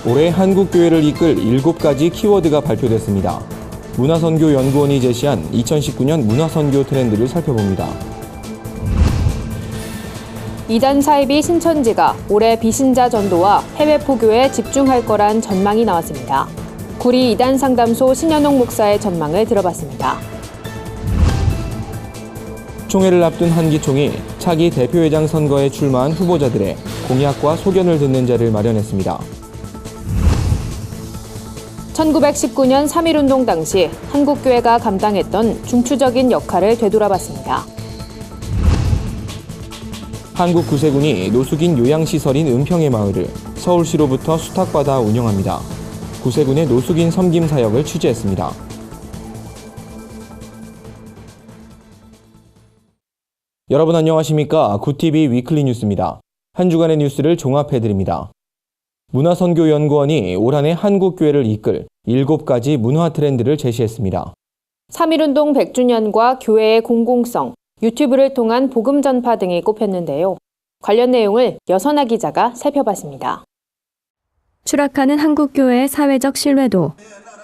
올해 한국교회를 이끌 7가지 키워드가 발표됐습니다. 문화선교연구원이 제시한 2019년 문화선교 트렌드를 살펴봅니다. 이단 사이비 신천지가 올해 비신자 전도와 해외 포교에 집중할 거란 전망이 나왔습니다. 구리 이단 상담소 신현옥 목사의 전망을 들어봤습니다. 총회를 앞둔 한기총이 차기 대표회장 선거에 출마한 후보자들의 공약과 소견을 듣는 자리를 마련했습니다. 1919년 3.1운동 당시 한국교회가 감당했던 중추적인 역할을 되돌아봤습니다. 한국구세군이 노숙인 요양시설인 은평의 마을을 서울시로부터 수탁받아 운영합니다. 구세군의 노숙인 섬김 사역을 취재했습니다. 여러분 안녕하십니까? 구TV 위클리 뉴스입니다. 한 주간의 뉴스를 종합해드립니다. 문화선교연구원이 올 한 해 한국교회를 이끌 7가지 문화 트렌드를 제시했습니다. 3.1운동 100주년과 교회의 공공성, 유튜브를 통한 복음 전파 등이 꼽혔는데요. 관련 내용을 여선아 기자가 살펴봤습니다. 추락하는 한국교회의 사회적 신뢰도,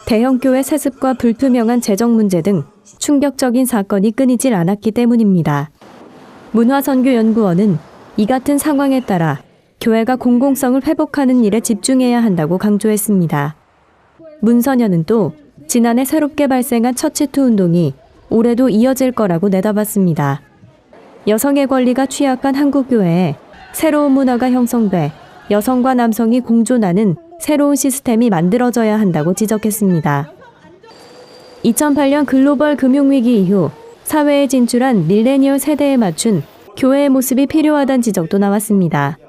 대형교회 세습과 불투명한 재정 문제 등 충격적인 사건이 끊이질 않았기 때문입니다. 문화선교연구원은 이 같은 상황에 따라 교회가 공공성을 회복하는 일에 집중해야 한다고 강조했습니다. 문선현은 또 지난해 새롭게 발생한 처치투 운동이 올해도 이어질 거라고 내다봤습니다. 여성의 권리가 취약한 한국교회에 새로운 문화가 형성돼 여성과 남성이 공존하는 새로운 시스템이 만들어져야 한다고 지적했습니다. 2008년 글로벌 금융위기 이후 사회에 진출한 밀레니얼 세대에 맞춘 교회의 모습이 필요하다는 지적도 나왔습니다.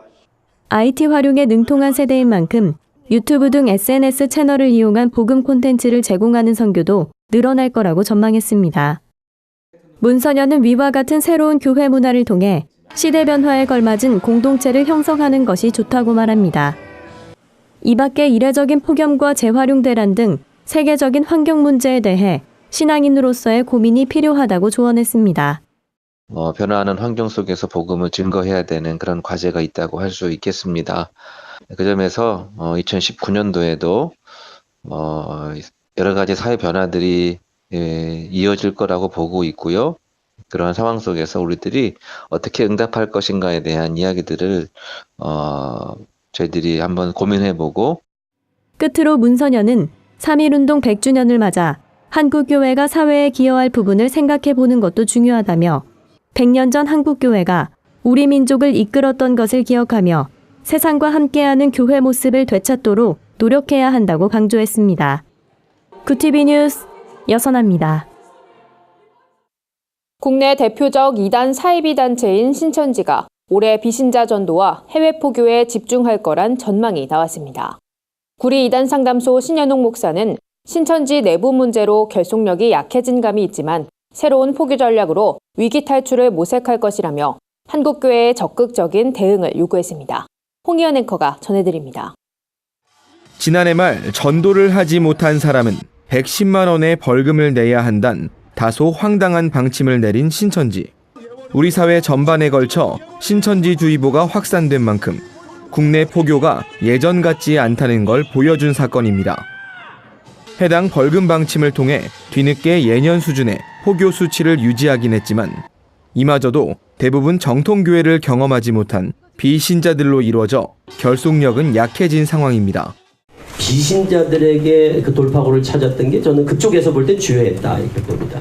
IT 활용에 능통한 세대인 만큼 유튜브 등 SNS 채널을 이용한 복음 콘텐츠를 제공하는 선교도 늘어날 거라고 전망했습니다. 문선현은 위와 같은 새로운 교회 문화를 통해 시대 변화에 걸맞은 공동체를 형성하는 것이 좋다고 말합니다. 이 밖에 이례적인 폭염과 재활용 대란 등 세계적인 환경 문제에 대해 신앙인으로서의 고민이 필요하다고 조언했습니다. 변화하는 환경 속에서 복음을 증거해야 되는 그런 과제가 있다고 할 수 있겠습니다. 그 점에서 2019년도에도 여러 가지 사회 변화들이 이어질 거라고 보고 있고요. 그런 상황 속에서 우리들이 어떻게 응답할 것인가에 대한 이야기들을 저희들이 한번 고민해보고, 끝으로 문선현은 3.1운동 100주년을 맞아 한국교회가 사회에 기여할 부분을 생각해보는 것도 중요하다며 100년 전 한국교회가 우리 민족을 이끌었던 것을 기억하며 세상과 함께하는 교회 모습을 되찾도록 노력해야 한다고 강조했습니다. 구TV 뉴스 여선아입니다. 국내 대표적 이단 사이비 단체인 신천지가 올해 비신자 전도와 해외 포교에 집중할 거란 전망이 나왔습니다. 구리 이단 상담소 신현옥 목사는 신천지 내부 문제로 결속력이 약해진 감이 있지만 새로운 포교 전략으로 위기 탈출을 모색할 것이라며 한국교회의 적극적인 대응을 요구했습니다. 홍희연 앵커가 전해드립니다. 지난해 말 전도를 하지 못한 사람은 110만 원의 벌금을 내야 한단 다소 황당한 방침을 내린 신천지. 우리 사회 전반에 걸쳐 신천지주의보가 확산된 만큼 국내 포교가 예전 같지 않다는 걸 보여준 사건입니다. 해당 벌금 방침을 통해 뒤늦게 예년 수준의 포교 수치를 유지하긴 했지만 이마저도 대부분 정통교회를 경험하지 못한 비신자들로 이루어져 결속력은 약해진 상황입니다. 비신자들에게 그 돌파구를 찾았던 게 저는 그쪽에서 볼 때 주요했다 이렇게 봅니다.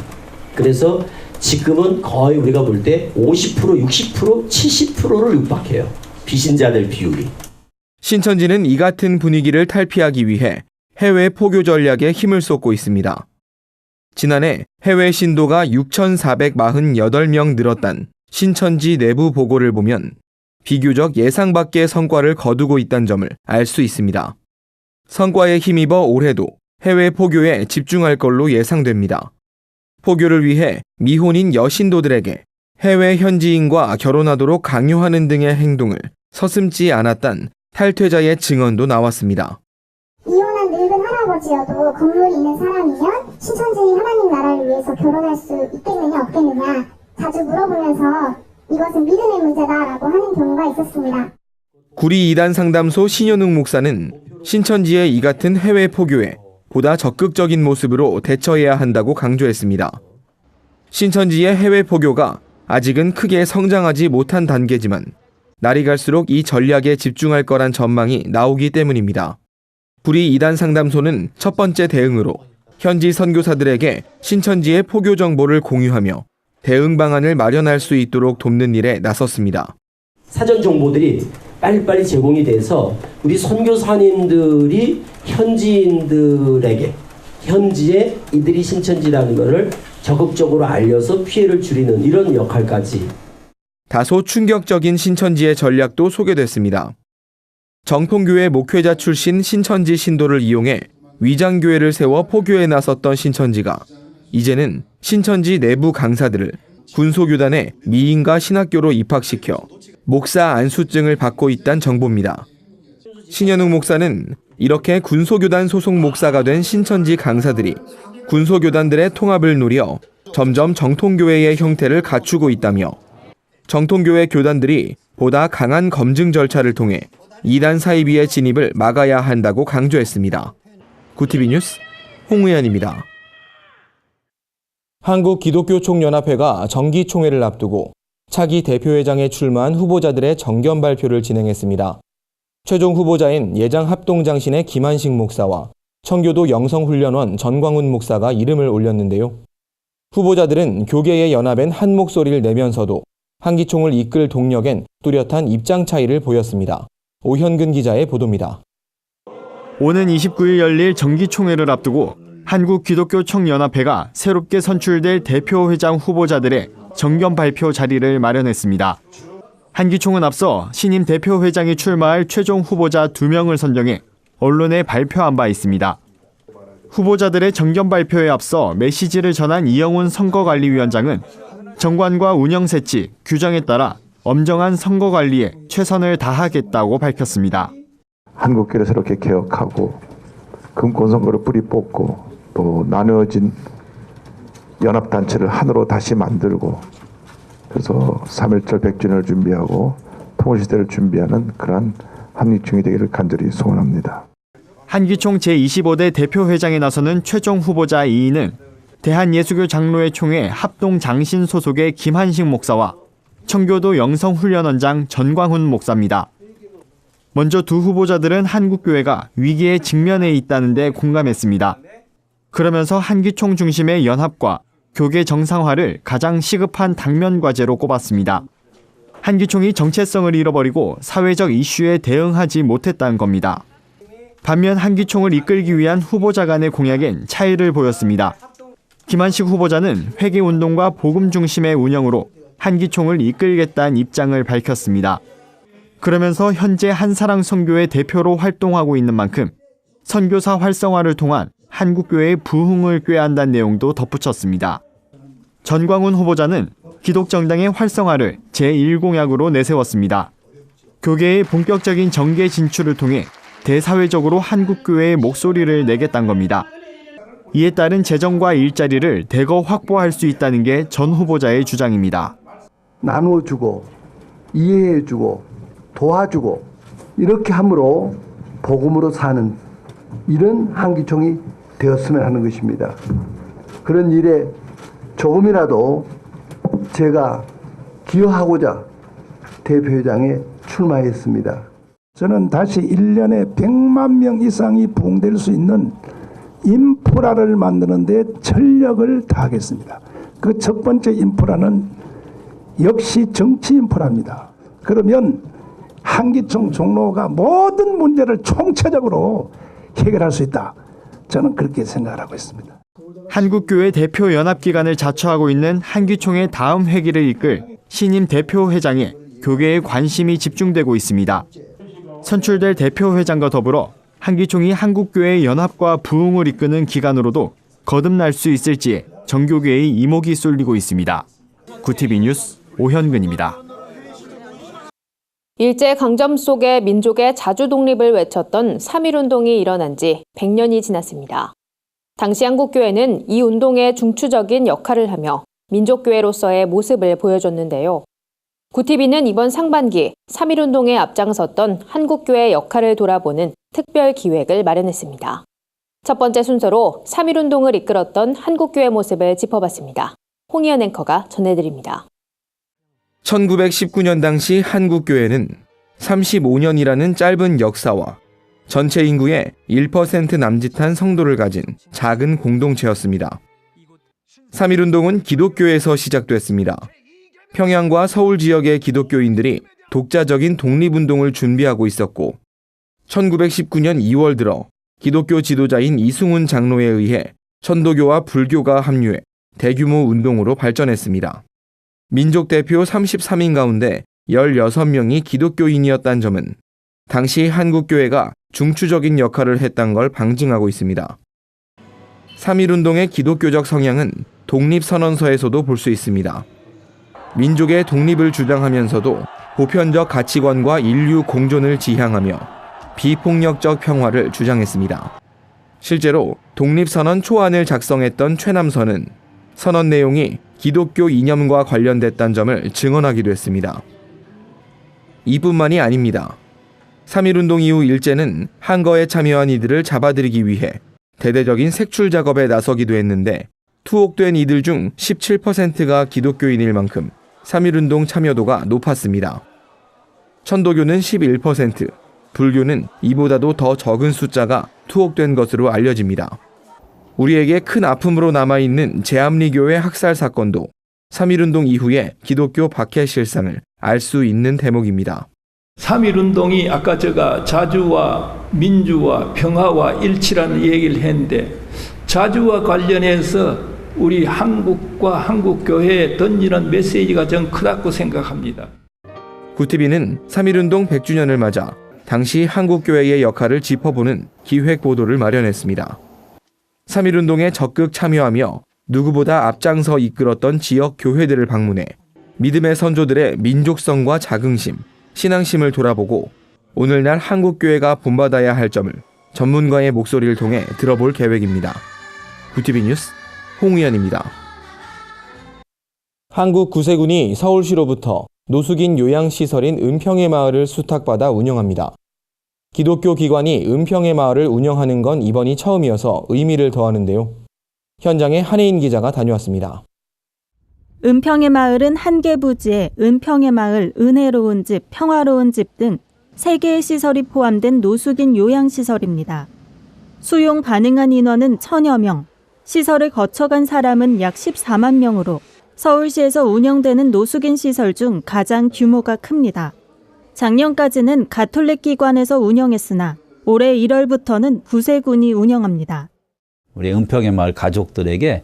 그래서 지금은 거의 우리가 볼 때 50%, 60%, 70%를 육박해요. 비신자들 비율이. 신천지는 이 같은 분위기를 탈피하기 위해 해외 포교 전략에 힘을 쏟고 있습니다. 지난해 해외 신도가 6,448명 늘었단 신천지 내부 보고를 보면 비교적 예상 밖의 성과를 거두고 있다는 점을 알 수 있습니다. 성과에 힘입어 올해도 해외 포교에 집중할 걸로 예상됩니다. 포교를 위해 미혼인 여신도들에게 해외 현지인과 결혼하도록 강요하는 등의 행동을 서슴지 않았단 탈퇴자의 증언도 나왔습니다. 이혼한 늙은 할아버지여도 건물이 있는 사람이면 신천지 하나님 나라를 위해서 결혼할 수 있겠느냐 없겠느냐 자주 물어보면서 이것은 믿음의 문제다라고 하는 경우가 있었습니다. 구리 이단 상담소 신현웅 목사는 신천지의 이 같은 해외 포교에 보다 적극적인 모습으로 대처해야 한다고 강조했습니다. 신천지의 해외 포교가 아직은 크게 성장하지 못한 단계지만 날이 갈수록 이 전략에 집중할 거란 전망이 나오기 때문입니다. 구리 이단 상담소는 첫 번째 대응으로 현지 선교사들에게 신천지의 포교 정보를 공유하며 대응 방안을 마련할 수 있도록 돕는 일에 나섰습니다. 사전 정보들이 빨리빨리 제공이 돼서 우리 선교사님들이 현지인들에게 현지에 이들이 신천지라는 것을 적극적으로 알려서 피해를 줄이는 이런 역할까지. 다소 충격적인 신천지의 전략도 소개됐습니다. 정통교회 목회자 출신 신천지 신도를 이용해 위장교회를 세워 포교에 나섰던 신천지가 이제는 신천지 내부 강사들을 군소교단의 미인과 신학교로 입학시켜 목사 안수증을 받고 있다는 정보입니다. 신현웅 목사는 이렇게 군소교단 소속 목사가 된 신천지 강사들이 군소교단들의 통합을 노려 점점 정통교회의 형태를 갖추고 있다며 정통교회 교단들이 보다 강한 검증 절차를 통해 이단 사이비의 진입을 막아야 한다고 강조했습니다. 구티비 뉴스 홍의연입니다. 한국기독교총연합회가 정기총회를 앞두고 차기 대표회장에 출마한 후보자들의 정견 발표를 진행했습니다. 최종 후보자인 예장 합동장신의 김한식 목사와 청교도 영성훈련원 전광훈 목사가 이름을 올렸는데요. 후보자들은 교계의 연합엔 한 목소리를 내면서도 한기총을 이끌 동력엔 뚜렷한 입장 차이를 보였습니다. 오현근 기자의 보도입니다. 오는 29일 열릴 정기총회를 앞두고 한국기독교총연합회가 새롭게 선출될 대표회장 후보자들의 정견 발표 자리를 마련했습니다. 한기총은 앞서 신임 대표회장이 출마할 최종 후보자 2명을 선정해 언론에 발표한 바 있습니다. 후보자들의 정견 발표에 앞서 메시지를 전한 이영훈 선거관리위원장은 정관과 운영 세치, 규정에 따라 엄정한 선거관리에 최선을 다하겠다고 밝혔습니다. 한국교회를 새롭게 개혁하고 금권선거를 뿌리 뽑고 또 나누어진 연합단체를 하나로 다시 만들고 그래서 3.1절 100주년을 준비하고 통일시대를 준비하는 그러한 한기총이 되기를 간절히 소원합니다. 한기총 제25대 대표회장에 나서는 최종 후보자 2인은 대한예수교 장로회 총회 합동장신 소속의 김한식 목사와 청교도 영성훈련원장 전광훈 목사입니다. 먼저 두 후보자들은 한국교회가 위기에 직면해 있다는 데 공감했습니다. 그러면서 한기총 중심의 연합과 교계 정상화를 가장 시급한 당면 과제로 꼽았습니다. 한기총이 정체성을 잃어버리고 사회적 이슈에 대응하지 못했다는 겁니다. 반면 한기총을 이끌기 위한 후보자 간의 공약엔 차이를 보였습니다. 김한식 후보자는 회개운동과 복음 중심의 운영으로 한기총을 이끌겠다는 입장을 밝혔습니다. 그러면서 현재 한사랑 선교회 대표로 활동하고 있는 만큼 선교사 활성화를 통한 한국교회의 부흥을 꾀한다는 내용도 덧붙였습니다. 전광훈 후보자는 기독정당의 활성화를 제1공약으로 내세웠습니다. 교계의 본격적인 정계 진출을 통해 대사회적으로 한국교회의 목소리를 내겠다는 겁니다. 이에 따른 재정과 일자리를 대거 확보할 수 있다는 게 전 후보자의 주장입니다. 나눠주고 이해해주고 도와주고 이렇게 함으로 복음으로 사는 이런 한기총이 되었으면 하는 것입니다. 그런 일에 조금이라도 제가 기여하고자 대표회장에 출마했습니다. 저는 다시 1년에 100만 명 이상이 부흥될 수 있는 인프라를 만드는 데 전력을 다하겠습니다. 그 첫 번째 인프라는 역시 정치 인프라입니다. 그러면 한기총 종로가 모든 문제를 총체적으로 해결할 수 있다. 저는 그렇게 생각을 하고 있습니다. 한국교회 대표 연합기관을 자처하고 있는 한기총의 다음 회기를 이끌 신임 대표회장에 교계의 관심이 집중되고 있습니다. 선출될 대표회장과 더불어 한기총이 한국교회의 연합과 부흥을 이끄는 기관으로도 거듭날 수 있을지에 정교계의 이목이 쏠리고 있습니다. 구티비 뉴스 오현근입니다. 일제강점 속에 민족의 자주 독립을 외쳤던 3.1운동이 일어난 지 100년이 지났습니다. 당시 한국교회는 이 운동의 중추적인 역할을 하며 민족교회로서의 모습을 보여줬는데요. 구티비는 이번 상반기 3.1운동에 앞장섰던 한국교회의 역할을 돌아보는 특별 기획을 마련했습니다. 첫 번째 순서로 3.1운동을 이끌었던 한국교회 모습을 짚어봤습니다. 홍희연 앵커가 전해드립니다. 1919년 당시 한국교회는 35년이라는 짧은 역사와 전체 인구의 1% 남짓한 성도를 가진 작은 공동체였습니다. 3.1운동은 기독교에서 시작됐습니다. 평양과 서울 지역의 기독교인들이 독자적인 독립운동을 준비하고 있었고 1919년 2월 들어 기독교 지도자인 이승훈 장로에 의해 천도교와 불교가 합류해 대규모 운동으로 발전했습니다. 민족 대표 33인 가운데 16명이 기독교인이었다는 점은 당시 한국교회가 중추적인 역할을 했던 걸 방증하고 있습니다. 3.1운동의 기독교적 성향은 독립선언서에서도 볼 수 있습니다. 민족의 독립을 주장하면서도 보편적 가치관과 인류 공존을 지향하며 비폭력적 평화를 주장했습니다. 실제로 독립선언 초안을 작성했던 최남선은 선언 내용이 기독교 이념과 관련됐다는 점을 증언하기도 했습니다. 이뿐만이 아닙니다. 3.1운동 이후 일제는 한거에 참여한 이들을 잡아들이기 위해 대대적인 색출 작업에 나서기도 했는데 투옥된 이들 중 17%가 기독교인일 만큼 3.1운동 참여도가 높았습니다. 천도교는 11%, 불교는 이보다도 더 적은 숫자가 투옥된 것으로 알려집니다. 우리에게 큰 아픔으로 남아있는 제암리교회 학살 사건도 3.1운동 이후의 기독교 박해 실상을 알 수 있는 대목입니다. 3.1운동이 아까 제가 자주와 민주와 평화와 일치라는 얘기를 했는데 자주와 관련해서 우리 한국과 한국교회에 던지는 메시지가 전 크다고 생각합니다. 구티비는 3.1운동 100주년을 맞아 당시 한국교회의 역할을 짚어보는 기획보도를 마련했습니다. 3.1운동에 적극 참여하며 누구보다 앞장서 이끌었던 지역 교회들을 방문해 믿음의 선조들의 민족성과 자긍심, 신앙심을 돌아보고 오늘날 한국교회가 본받아야 할 점을 전문가의 목소리를 통해 들어볼 계획입니다. 구티비 뉴스 홍의연입니다. 한국 구세군이 서울시로부터 노숙인 요양시설인 은평의 마을을 수탁받아 운영합니다. 기독교 기관이 은평의 마을을 운영하는 건 이번이 처음이어서 의미를 더하는데요. 현장에 한혜인 기자가 다녀왔습니다. 은평의 마을은 한 개 부지에 은평의 마을, 은혜로운 집, 평화로운 집 등 3개의 시설이 포함된 노숙인 요양시설입니다. 수용 가능한 인원은 1,000여 명, 시설을 거쳐간 사람은 약 14만 명으로 서울시에서 운영되는 노숙인 시설 중 가장 규모가 큽니다. 작년까지는 가톨릭 기관에서 운영했으나 올해 1월부터는 구세군이 운영합니다. 우리 은평의 마을 가족들에게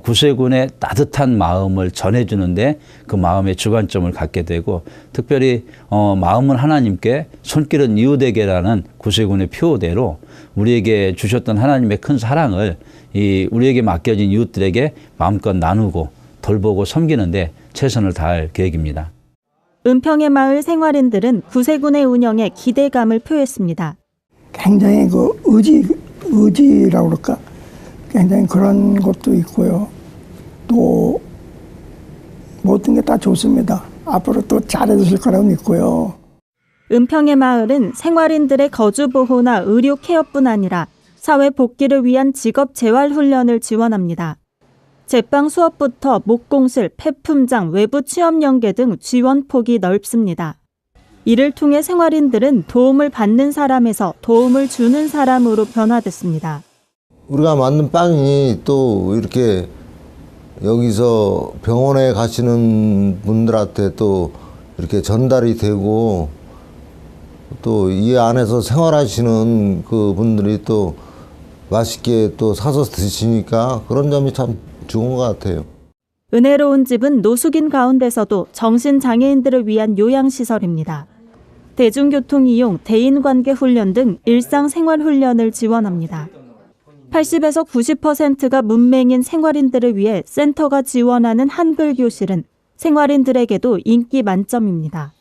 구세군의 따뜻한 마음을 전해주는데 그 마음의 주관점을 갖게 되고 특별히 마음은 하나님께 손길은 이웃에게라는 구세군의 표대로 우리에게 주셨던 하나님의 큰 사랑을 우리에게 맡겨진 이웃들에게 마음껏 나누고 돌보고 섬기는데 최선을 다할 계획입니다. 은평의 마을 생활인들은 구세군의 운영에 기대감을 표했습니다. 굉장히 그 의지라고 그럴까? 굉장히 그런 것도 있고요. 또 모든 게 다 좋습니다. 앞으로 또 잘해주실 거라고 믿고요. 은평의 마을은 생활인들의 거주 보호나 의료 케어뿐 아니라 사회 복귀를 위한 직업 재활 훈련을 지원합니다. 제빵 수업부터 목공실, 폐품장, 외부 취업 연계 등 지원 폭이 넓습니다. 이를 통해 생활인들은 도움을 받는 사람에서 도움을 주는 사람으로 변화됐습니다. 우리가 만든 빵이 또 이렇게 여기서 병원에 가시는 분들한테 또 이렇게 전달이 되고 또 이 안에서 생활하시는 그 분들이 또 맛있게 또 사서 드시니까 그런 점이 참 좋은 것 같아요. 은혜로운 집은 노숙인 가운데서도 정신장애인들을 위한 요양시설입니다. 대중교통 이용, 대인관계 훈련 등 일상생활 훈련을 지원합니다. 80에서 90%가 문맹인 생활인들을 위해 센터가 지원하는 한글 교실은 생활인들에게도 인기 만점입니다.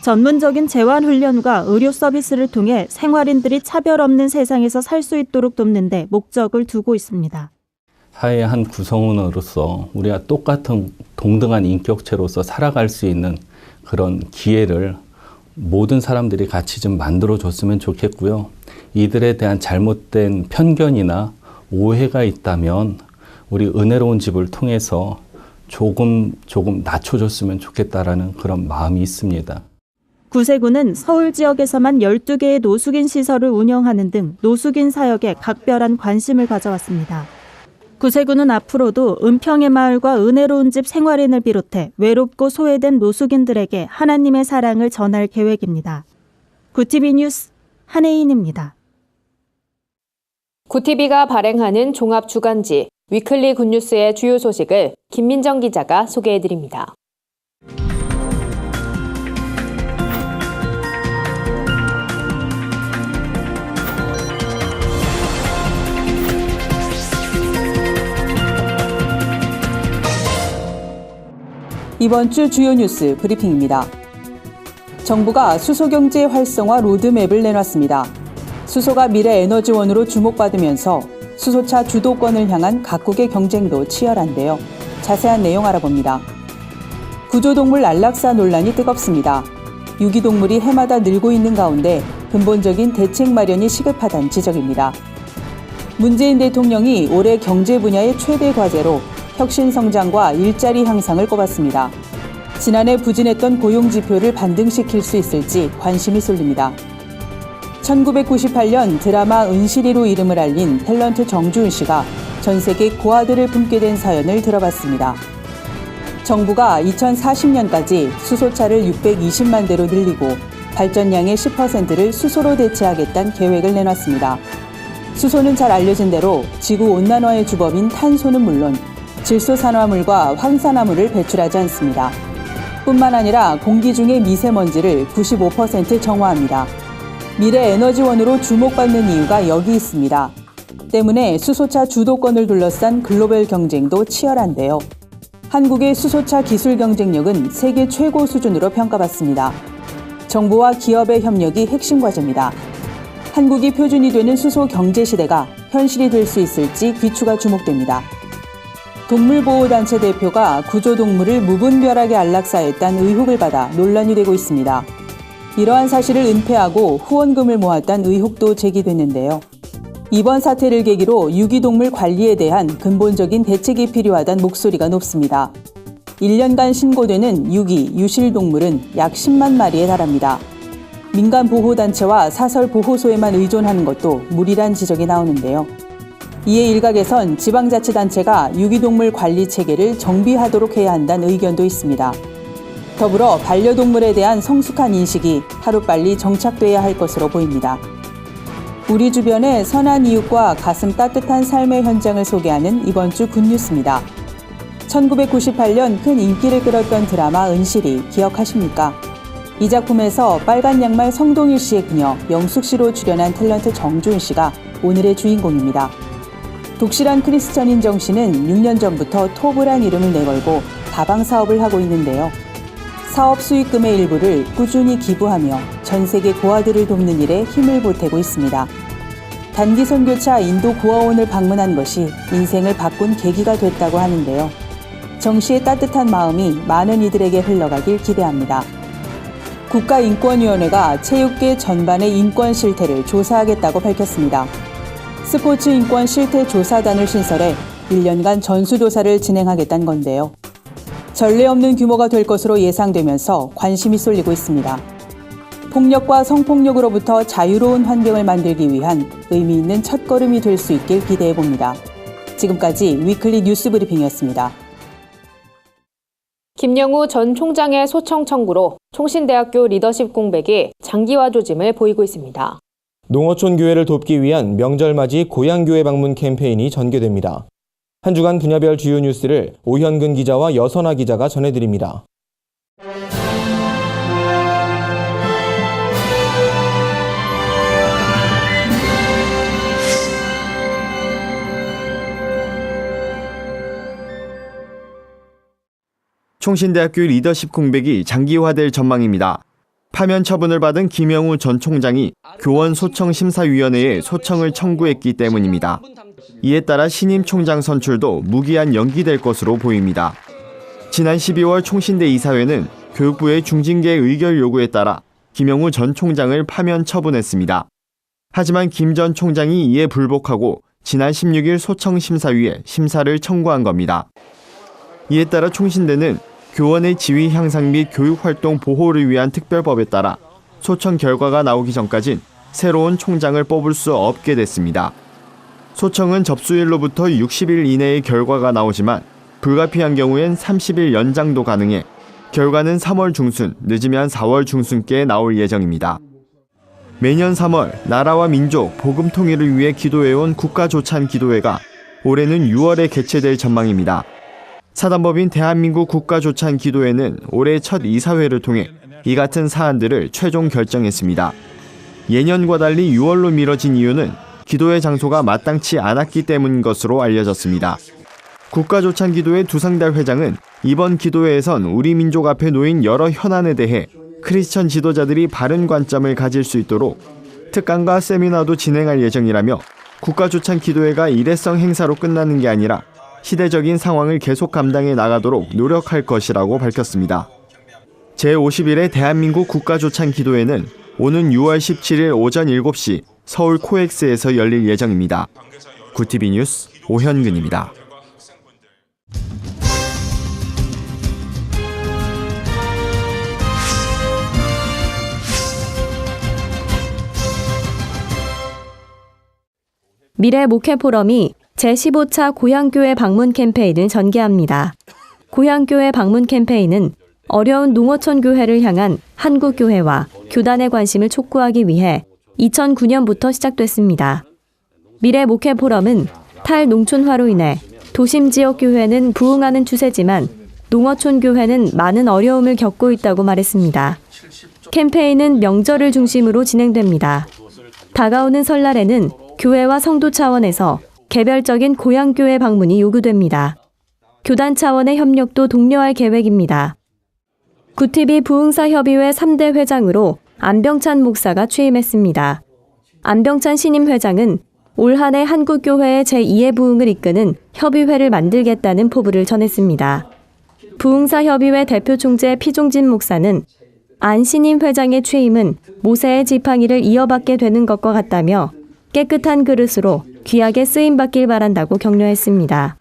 전문적인 재활훈련과 의료 서비스를 통해 생활인들이 차별 없는 세상에서 살 수 있도록 돕는 데 목적을 두고 있습니다. 사회의 한 구성원으로서 우리가 똑같은 동등한 인격체로서 살아갈 수 있는 그런 기회를 모든 사람들이 같이 좀 만들어줬으면 좋겠고요. 이들에 대한 잘못된 편견이나 오해가 있다면 우리 은혜로운 집을 통해서 조금 낮춰줬으면 좋겠다라는 그런 마음이 있습니다. 구세군은 서울 지역에서만 12개의 노숙인 시설을 운영하는 등 노숙인 사역에 각별한 관심을 가져왔습니다. 구세군은 앞으로도 은평의 마을과 은혜로운 집 생활인을 비롯해 외롭고 소외된 노숙인들에게 하나님의 사랑을 전할 계획입니다. 구티비 뉴스 한혜인입니다. 구티비가 발행하는 종합 주간지 위클리 굿뉴스의 주요 소식을 김민정 기자가 소개해드립니다. 이번 주 주요 뉴스 브리핑입니다. 정부가 수소경제 활성화 로드맵을 내놨습니다. 수소가 미래 에너지원으로 주목받으면서 수소차 주도권을 향한 각국의 경쟁도 치열한데요. 자세한 내용 알아봅니다. 구조동물 안락사 논란이 뜨겁습니다. 유기동물이 해마다 늘고 있는 가운데 근본적인 대책 마련이 시급하다는 지적입니다. 문재인 대통령이 올해 경제 분야의 최대 과제로 혁신 성장과 일자리 향상을 꼽았습니다. 지난해 부진했던 고용 지표를 반등시킬 수 있을지 관심이 쏠립니다. 1998년 드라마 은실이로 이름을 알린 탤런트 정주은 씨가 전 세계 고아들을 품게 된 사연을 들어봤습니다. 정부가 2040년까지 수소차를 620만 대로 늘리고 발전량의 10%를 수소로 대체하겠다는 계획을 내놨습니다. 수소는 잘 알려진 대로 지구온난화의 주범인 탄소는 물론 질소산화물과 황산화물을 배출하지 않습니다. 뿐만 아니라 공기 중의 미세먼지를 95% 정화합니다. 미래 에너지원으로 주목받는 이유가 여기 있습니다. 때문에 수소차 주도권을 둘러싼 글로벌 경쟁도 치열한데요. 한국의 수소차 기술 경쟁력은 세계 최고 수준으로 평가받습니다. 정부와 기업의 협력이 핵심 과제입니다. 한국이 표준이 되는 수소 경제 시대가 현실이 될 수 있을지 귀추가 주목됩니다. 동물보호단체 대표가 구조동물을 무분별하게 안락사했다는 의혹을 받아 논란이 되고 있습니다. 이러한 사실을 은폐하고 후원금을 모았다는 의혹도 제기됐는데요. 이번 사태를 계기로 유기동물 관리에 대한 근본적인 대책이 필요하다는 목소리가 높습니다. 1년간 신고되는 유실동물은 약 10만 마리에 달합니다. 민간 보호단체와 사설 보호소에만 의존하는 것도 무리란 지적이 나오는데요. 이에 일각에선 지방자치단체가 유기동물 관리 체계를 정비하도록 해야 한다는 의견도 있습니다. 더불어 반려동물에 대한 성숙한 인식이 하루빨리 정착돼야 할 것으로 보입니다. 우리 주변의 선한 이웃과 가슴 따뜻한 삶의 현장을 소개하는 이번 주 굿뉴스입니다. 1998년 큰 인기를 끌었던 드라마 은실이 기억하십니까? 이 작품에서 빨간 양말 성동일 씨의 그녀 영숙 씨로 출연한 탤런트 정주은 씨가 오늘의 주인공입니다. 독실한 크리스천인 정 씨는 6년 전부터 톱이란 이름을 내걸고 다방 사업을 하고 있는데요. 사업 수익금의 일부를 꾸준히 기부하며 전 세계 고아들을 돕는 일에 힘을 보태고 있습니다. 단기 선교차 인도 고아원을 방문한 것이 인생을 바꾼 계기가 됐다고 하는데요. 정 씨의 따뜻한 마음이 많은 이들에게 흘러가길 기대합니다. 국가인권위원회가 체육계 전반의 인권 실태를 조사하겠다고 밝혔습니다. 스포츠 인권 실태 조사단을 신설해 1년간 전수조사를 진행하겠다는 건데요. 전례 없는 규모가 될 것으로 예상되면서 관심이 쏠리고 있습니다. 폭력과 성폭력으로부터 자유로운 환경을 만들기 위한 의미 있는 첫걸음이 될 수 있길 기대해 봅니다. 지금까지 위클리 뉴스 브리핑이었습니다. 김영우 전 총장의 소청 청구로 총신대학교 리더십 공백이 장기화 조짐을 보이고 있습니다. 농어촌 교회를 돕기 위한 명절맞이 고향교회 방문 캠페인이 전개됩니다. 한 주간 분야별 주요 뉴스를 오현근 기자와 여선아 기자가 전해드립니다. 총신대학교 리더십 공백이 장기화될 전망입니다. 파면 처분을 받은 김영우 전 총장이 교원 소청심사위원회에 소청을 청구했기 때문입니다. 이에 따라 신임 총장 선출도 무기한 연기될 것으로 보입니다. 지난 12월 총신대 이사회는 교육부의 중징계 의결 요구에 따라 김영우 전 총장을 파면 처분했습니다. 하지만 김 전 총장이 이에 불복하고 지난 16일 소청심사위에 심사를 청구한 겁니다. 이에 따라 총신대는 교원의 지위 향상 및 교육활동 보호를 위한 특별법에 따라 소청 결과가 나오기 전까진 새로운 총장을 뽑을 수 없게 됐습니다. 소청은 접수일로부터 60일 이내의 결과가 나오지만 불가피한 경우엔 30일 연장도 가능해 결과는 3월 중순, 늦으면 4월 중순께 나올 예정입니다. 매년 3월 나라와 민족, 복음 통일을 위해 기도해온 국가조찬기도회가 올해는 6월에 개최될 전망입니다. 사단법인 대한민국 국가조찬기도회는 올해 첫 이사회를 통해 이 같은 사안들을 최종 결정했습니다. 예년과 달리 6월로 미뤄진 이유는 기도회 장소가 마땅치 않았기 때문인 것으로 알려졌습니다. 국가조찬기도회 두상달 회장은 이번 기도회에선 우리 민족 앞에 놓인 여러 현안에 대해 크리스천 지도자들이 바른 관점을 가질 수 있도록 특강과 세미나도 진행할 예정이라며 국가조찬기도회가 일회성 행사로 끝나는 게 아니라 시대적인 상황을 계속 감당해 나가도록 노력할 것이라고 밝혔습니다. 제51회 대한민국 국가조찬기도회는 오는 6월 17일 오전 7시 서울 코엑스에서 열릴 예정입니다. 구티비 뉴스 오현근입니다. 미래 목회 포럼이 제15차 고향교회 방문 캠페인을 전개합니다. 고향교회 방문 캠페인은 어려운 농어촌 교회를 향한 한국교회와 교단의 관심을 촉구하기 위해 2009년부터 시작됐습니다. 미래 목회 포럼은 탈농촌화로 인해 도심 지역 교회는 부흥하는 추세지만 농어촌 교회는 많은 어려움을 겪고 있다고 말했습니다. 캠페인은 명절을 중심으로 진행됩니다. 다가오는 설날에는 교회와 성도 차원에서 개별적인 고향교회 방문이 요구됩니다. 교단 차원의 협력도 독려할 계획입니다. 구티비 부흥사협의회 3대 회장으로 안병찬 목사가 취임했습니다. 안병찬 신임 회장은 올 한 해 한국교회의 제2의 부흥을 이끄는 협의회를 만들겠다는 포부를 전했습니다. 부흥사협의회 대표 총재 피종진 목사는 안 신임 회장의 취임은 모세의 지팡이를 이어받게 되는 것과 같다며 깨끗한 그릇으로 귀하게 쓰임받길 바란다고 격려했습니다.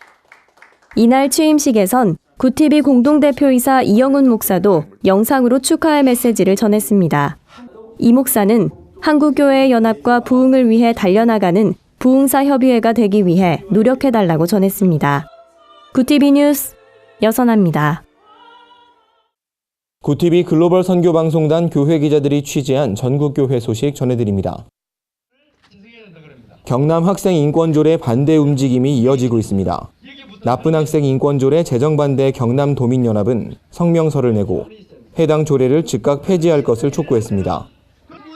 이날 취임식에선 구티비 공동대표이사 이영훈 목사도 영상으로 축하의 메시지를 전했습니다. 이 목사는 한국교회의 연합과 부흥을 위해 달려나가는 부흥사협의회가 되기 위해 노력해달라고 전했습니다. 구티비 뉴스 여선아입니다. 구티비 글로벌 선교방송단 교회 기자들이 취재한 전국교회 소식 전해드립니다. 경남 학생 인권조례 반대 움직임이 이어지고 있습니다. 나쁜 학생 인권조례 제정반대 경남도민연합은 성명서를 내고 해당 조례를 즉각 폐지할 것을 촉구했습니다.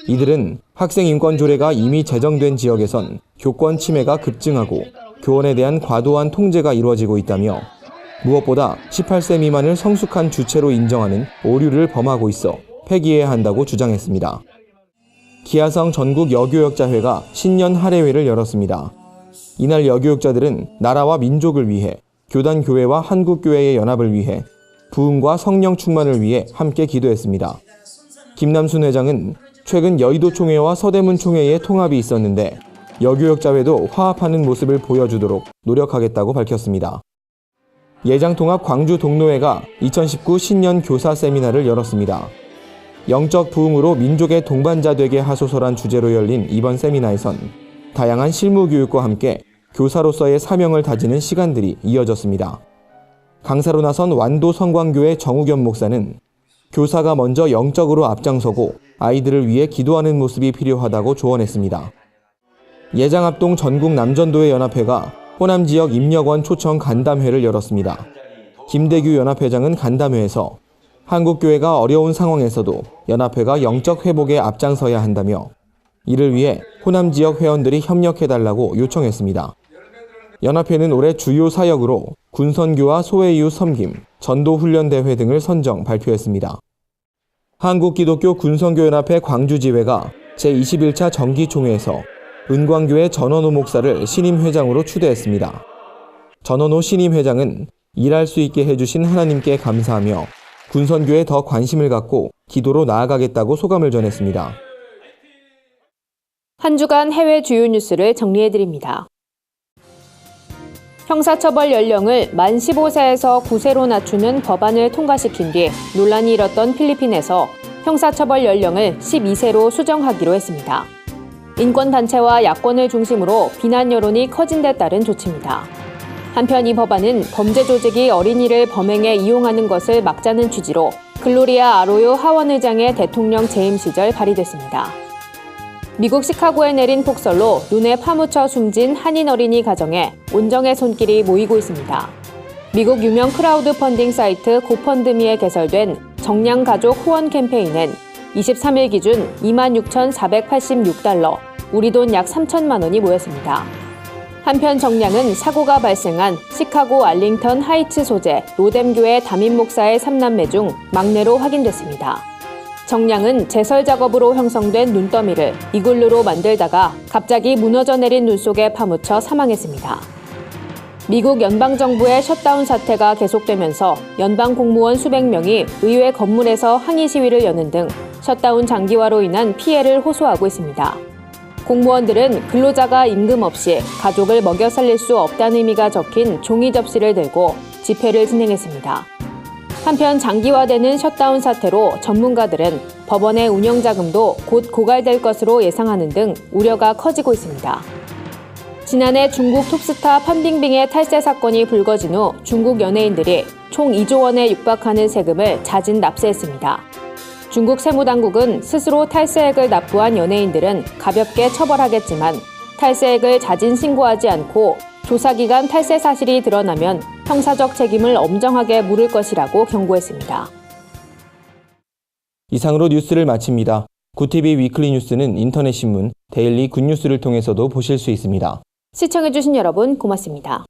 이들은 학생 인권조례가 이미 제정된 지역에선 교권 침해가 급증하고 교원에 대한 과도한 통제가 이루어지고 있다며 무엇보다 18세 미만을 성숙한 주체로 인정하는 오류를 범하고 있어 폐기해야 한다고 주장했습니다. 기아성 전국 여교역자회가 신년 할애회를 열었습니다. 이날 여교역자들은 나라와 민족을 위해, 교단교회와 한국교회의 연합을 위해, 부흥과 성령 충만을 위해 함께 기도했습니다. 김남순 회장은 최근 여의도 총회와 서대문 총회의 통합이 있었는데 여교역자회도 화합하는 모습을 보여주도록 노력하겠다고 밝혔습니다. 예장통합 광주 동로회가 2019 신년 교사 세미나를 열었습니다. 영적 부흥으로 민족의 동반자 되게 하소서란 주제로 열린 이번 세미나에선 다양한 실무 교육과 함께 교사로서의 사명을 다지는 시간들이 이어졌습니다. 강사로 나선 완도 성광교회 정우겸 목사는 교사가 먼저 영적으로 앞장서고 아이들을 위해 기도하는 모습이 필요하다고 조언했습니다. 예장합동 전국 남전도회 연합회가 호남 지역 임력원 초청 간담회를 열었습니다. 김대규 연합회장은 간담회에서 한국교회가 어려운 상황에서도 연합회가 영적 회복에 앞장서야 한다며 이를 위해 호남 지역 회원들이 협력해달라고 요청했습니다. 연합회는 올해 주요 사역으로 군선교와 소외 이웃 섬김, 전도훈련대회 등을 선정 발표했습니다. 한국기독교 군선교연합회 광주지회가 제21차 정기총회에서 은광교회 전원호 목사를 신임 회장으로 추대했습니다. 전원호 신임 회장은 일할 수 있게 해주신 하나님께 감사하며 군선교에 더 관심을 갖고 기도로 나아가겠다고 소감을 전했습니다. 한 주간 해외 주요 뉴스를 정리해드립니다. 형사처벌 연령을 만 15세에서 9세로 낮추는 법안을 통과시킨 뒤 논란이 일었던 필리핀에서 형사처벌 연령을 12세로 수정하기로 했습니다. 인권단체와 야권을 중심으로 비난 여론이 커진 데 따른 조치입니다. 한편 이 법안은 범죄 조직이 어린이를 범행에 이용하는 것을 막자는 취지로 글로리아 아로요 하원의장의 대통령 재임 시절 발의됐습니다. 미국 시카고에 내린 폭설로 눈에 파묻혀 숨진 한인 어린이 가정에 온정의 손길이 모이고 있습니다. 미국 유명 크라우드 펀딩 사이트 고펀드미에 개설된 정량가족 후원 캠페인엔 23일 기준 26,486달러, 우리 돈 약 3천만 원이 모였습니다. 한편 정량은 사고가 발생한 시카고 알링턴 하이츠 소재 로뎀교회 담임 목사의 3남매 중 막내로 확인됐습니다. 정량은 제설 작업으로 형성된 눈더미를 이글루로 만들다가 갑자기 무너져 내린 눈 속에 파묻혀 사망했습니다. 미국 연방정부의 셧다운 사태가 계속되면서 연방 공무원 수백 명이 의회 건물에서 항의 시위를 여는 등 셧다운 장기화로 인한 피해를 호소하고 있습니다. 공무원들은 근로자가 임금 없이 가족을 먹여 살릴 수 없다는 의미가 적힌 종이 접시를 들고 집회를 진행했습니다. 한편 장기화되는 셧다운 사태로 전문가들은 법원의 운영자금도 곧 고갈될 것으로 예상하는 등 우려가 커지고 있습니다. 지난해 중국 톱스타 판빙빙의 탈세 사건이 불거진 후 중국 연예인들이 총 2조 원에 육박하는 세금을 자진 납세했습니다. 중국 세무당국은 스스로 탈세액을 납부한 연예인들은 가볍게 처벌하겠지만 탈세액을 자진 신고하지 않고 조사기간 탈세 사실이 드러나면 형사적 책임을 엄정하게 물을 것이라고 경고했습니다. 이상으로 뉴스를 마칩니다. 구TV 위클리 뉴스는 인터넷 신문 데일리 굿뉴스를 통해서도 보실 수 있습니다. 시청해주신 여러분 고맙습니다.